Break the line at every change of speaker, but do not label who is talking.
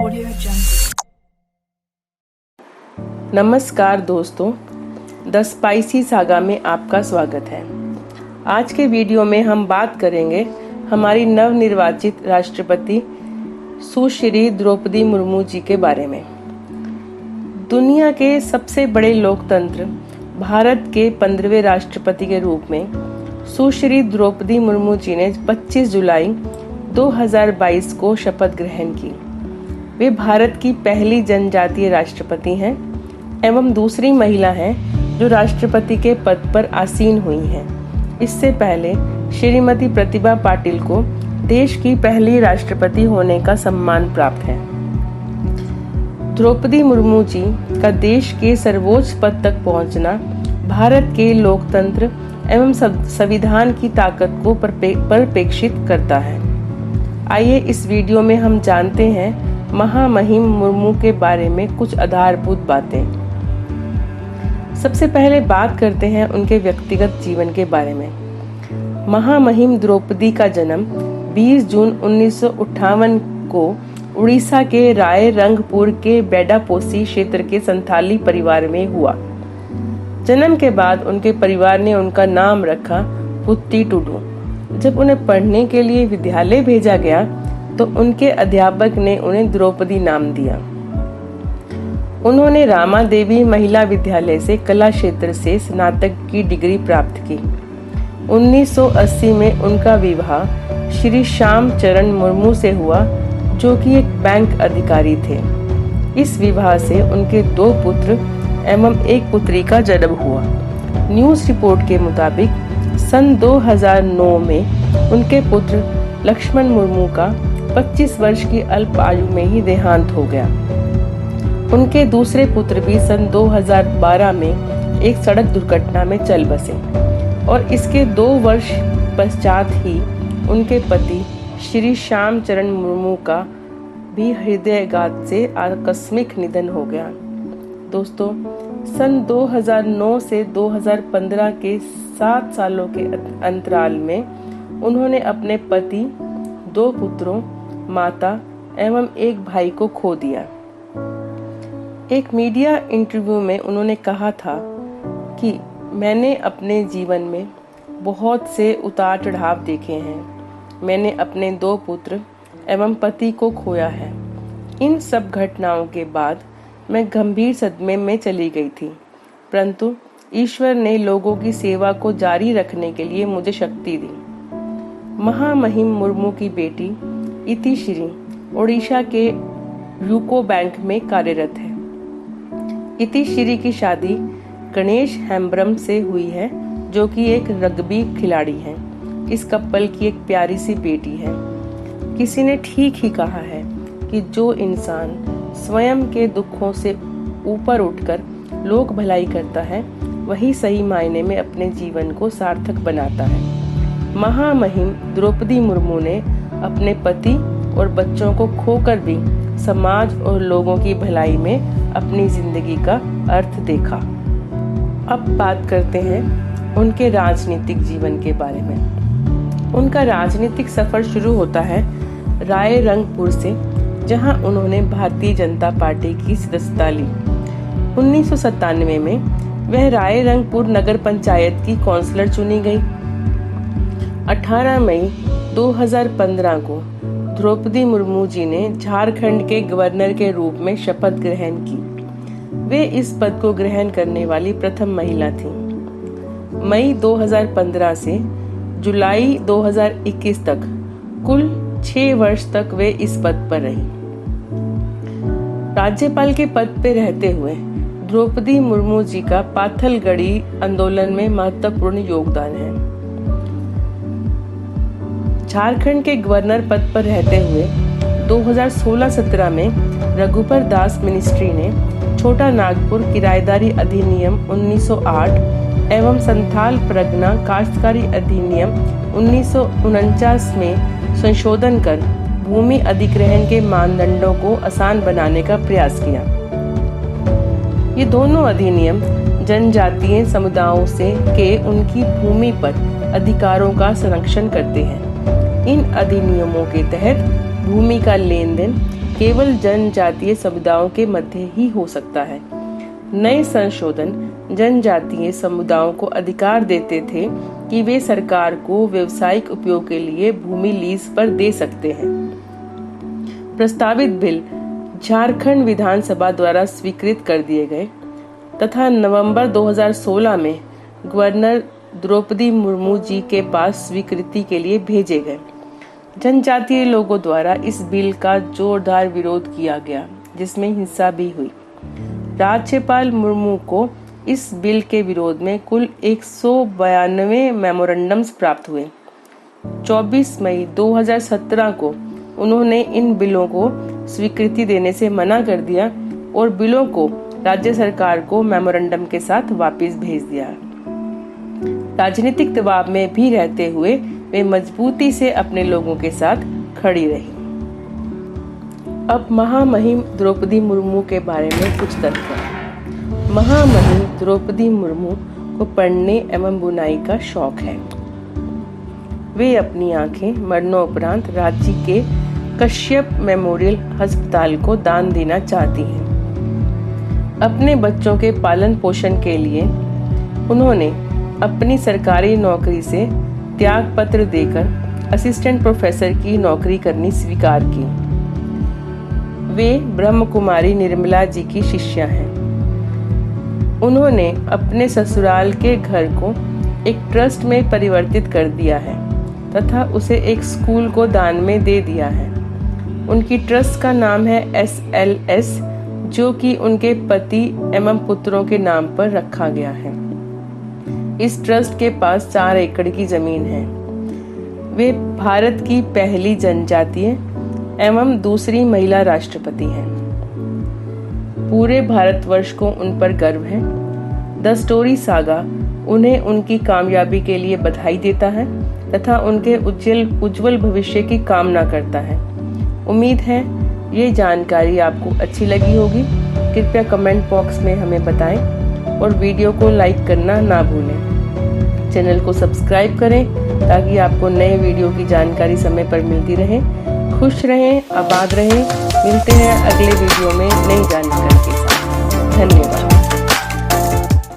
Audio Jungle।
नमस्कार दोस्तों, the spicy saga में आपका स्वागत है। आज के वीडियो में हम बात करेंगे हमारी नवनिर्वाचित राष्ट्रपति सुश्री द्रौपदी मुर्मू जी के बारे में। दुनिया के सबसे बड़े लोकतंत्र भारत के 15वें राष्ट्रपति के रूप में सुश्री द्रौपदी मुर्मू जी ने 25 जुलाई 2022 को शपथ ग्रहण की। वे भारत की पहली जनजातीय राष्ट्रपति हैं एवं दूसरी महिला हैं जो राष्ट्रपति के पद पर आसीन हुई हैं। इससे पहले श्रीमती प्रतिभा पाटिल को देश की पहली राष्ट्रपति होने का सम्मान प्राप्त है। द्रौपदी मुर्मू जी का देश के सर्वोच्च पद तक पहुंचना भारत के लोकतंत्र एवं संविधान की ताकत को परिप्रेक्षित करता है। आइए इस वीडियो में हम जानते हैं महामहिम मुर्मू के बारे में कुछ आधारभूत बातें। सबसे पहले बात करते हैं उनके व्यक्तिगत जीवन के बारे में। महामहिम द्रौपदी का जन्म 20 जून 1958 को उड़ीसा के राय रंगपुर के बेडापोसी क्षेत्र के संथाली परिवार में हुआ। जन्म के बाद उनके परिवार ने उनका नाम रखा पुत्ती टुडू। जब उन्हें पढ़ने के लिए विद्यालय भेजा गया तो उनके अध्यापक ने उन्हें द्रौपदी नाम दिया। उन्होंने रामा देवी महिला विद्यालय से कला क्षेत्र से स्नातक की डिग्री प्राप्त की। 1980 में उनका विवाह श्री श्याम चरण मुर्मू से हुआ, जो कि एक बैंक अधिकारी थे। इस विवाह से उनके 2 पुत्र एवं 1 पुत्री का जन्म हुआ। न्यूज रिपोर्ट के मुताबिक सन 2009 में उनके पुत्र लक्ष्मण मुर्मू का 25 वर्ष की अल्प आयु में ही देहांत हो गया। उनके दूसरे पुत्र भी सन 2012 में एक सड़क दुर्घटना में चल बसे और इसके 2 वर्ष पश्चात ही उनके पति श्री श्याम चरण मुर्मू का भी हृदयाघात से आकस्मिक निधन हो गया। दोस्तों, सन 2009 से 2015 के 7 सालों के अंतराल में उन्होंने अपने पति, 2 पुत्रों, माता एवं 1 भाई को खो दिया। एक मीडिया इंटरव्यू में उन्होंने कहा था कि मैंने अपने जीवन में बहुत से उतार चढ़ाव देखे हैं। मैंने अपने 2 पुत्र एवं पति को खोया है। इन सब घटनाओं के बाद मैं गंभीर सदमे में चली गई थी, परंतु ईश्वर ने लोगों की सेवा को जारी रखने के लिए मुझे शक्ति दी। महामहिम मुर्मू की बेटी इतिश्री ओडिशा के यूको बैंक में कार्यरत है। इतिश्री की शादी गणेश हेम्ब्रम से हुई है, जो कि एक रग्बी खिलाड़ी हैं। इस कपल की एक प्यारी सी बेटी है। किसी ने ठीक ही कहा है कि जो इंसान स्वयं के दुखों से ऊपर उठकर लोक भलाई करता है, वही सही मायने में अपने जीवन को सार्थक बनाता है। महामहिम द्रौपदी मुर्मू ने अपने पति और बच्चों को खोकर भी समाज और लोगों की भलाई में अपनी जिंदगी का अर्थ देखा। अब बात करते हैं उनके राजनीतिक जीवन के बारे में। उनका राजनीतिक सफर शुरू होता है राय रंगपुर से, जहां उन्होंने भारतीय जनता पार्टी की सदस्यता ली। 1997 में वह राय रंगपुर नगर पंचायत की काउंसलर चुनी गई। 18 मई 2015 को द्रौपदी मुर्मू जी ने झारखंड के गवर्नर के रूप में शपथ ग्रहण की। वे इस पद को ग्रहण करने वाली प्रथम महिला थीं। मई 2015 से जुलाई 2021 तक कुल 6 वर्ष तक वे इस पद पर रही। राज्यपाल के पद पर रहते हुए द्रौपदी मुर्मू जी का पाथलगढ़ी आंदोलन में महत्वपूर्ण योगदान है। झारखंड के गवर्नर पद पर रहते हुए 2016-17 में रघुपर दास मिनिस्ट्री ने छोटा नागपुर किराएदारी अधिनियम 1908 एवं संथाल परगना काश्तकारी अधिनियम 1949 में संशोधन कर भूमि अधिग्रहण के मानदंडों को आसान बनाने का प्रयास किया। ये दोनों अधिनियम जनजातीय समुदायों से के उनकी भूमि पर अधिकारों का संरक्षण करते हैं। इन अधिनियमों के तहत भूमि का लेन देन केवल जनजातीय समुदायों के मध्य ही हो सकता है। नए संशोधन जनजातीय समुदायों को अधिकार देते थे कि वे सरकार को व्यावसायिक उपयोग के लिए भूमि लीज पर दे सकते हैं। प्रस्तावित बिल झारखंड विधानसभा द्वारा स्वीकृत कर दिए गए तथा नवंबर 2016 में गवर्नर द्रौपदी मुर्मू जी के पास स्वीकृति के लिए भेजे गए। जनजातीय लोगों द्वारा इस बिल का जोरदार विरोध किया गया, जिसमें हिंसा भी हुई। राज्यपाल मुर्मू को इस बिल के विरोध में कुल 192 मेमोरेंडम्स प्राप्त हुए। 24 मई 2017 को उन्होंने इन बिलों को स्वीकृति देने से मना कर दिया और बिलों को राज्य सरकार को मेमोरेंडम के साथ वापस भेज दिया। राजनीतिक दबाव में भी रहते हुए वे मजबूती से अपने लोगों के साथ खड़ी रही। अब महामहिम द्रौपदी मुर्मू के बारे में कुछ तथ्य। महामहिम द्रौपदी मुर्मू को पढ़ने एवं बुनाई का शौक है। वे अपनी आंखें मरणोपरांत रांची के कश्यप मेमोरियल अस्पताल को दान देना चाहती हैं। अपने बच्चों के पालन पोषण के लिए उन्होंने अपनी सरकारी नौकरी से त्याग पत्र देकर असिस्टेंट प्रोफेसर की नौकरी करनी स्वीकार की। वे ब्रह्म कुमारी निर्मला जी की शिष्या हैं। उन्होंने अपने ससुराल के घर को एक ट्रस्ट में परिवर्तित कर दिया है तथा उसे एक स्कूल को दान में दे दिया है। उनकी ट्रस्ट का नाम है SLS, जो कि उनके पति एवं पुत्रों के नाम पर रखा गया है। इस ट्रस्ट के पास 4 एकड़ की जमीन है। वे भारत की पहली जनजातीय एवं दूसरी महिला राष्ट्रपति हैं। पूरे भारतवर्ष को उन पर गर्व है। द स्टोरी सागा उन्हें उनकी कामयाबी के लिए बधाई देता है तथा उनके उज्जवल भविष्य की कामना करता है। उम्मीद है ये जानकारी आपको अच्छी लगी होगी। कृपया कमेंट बॉक्स में हमें बताएं और वीडियो को लाइक करना ना भूलें। चैनल को सब्सक्राइब करें ताकि आपको नए वीडियो की जानकारी समय पर मिलती रहे। खुश रहें, आबाद रहें। मिलते हैं अगले वीडियो में नई जानकारी के साथ। धन्यवाद।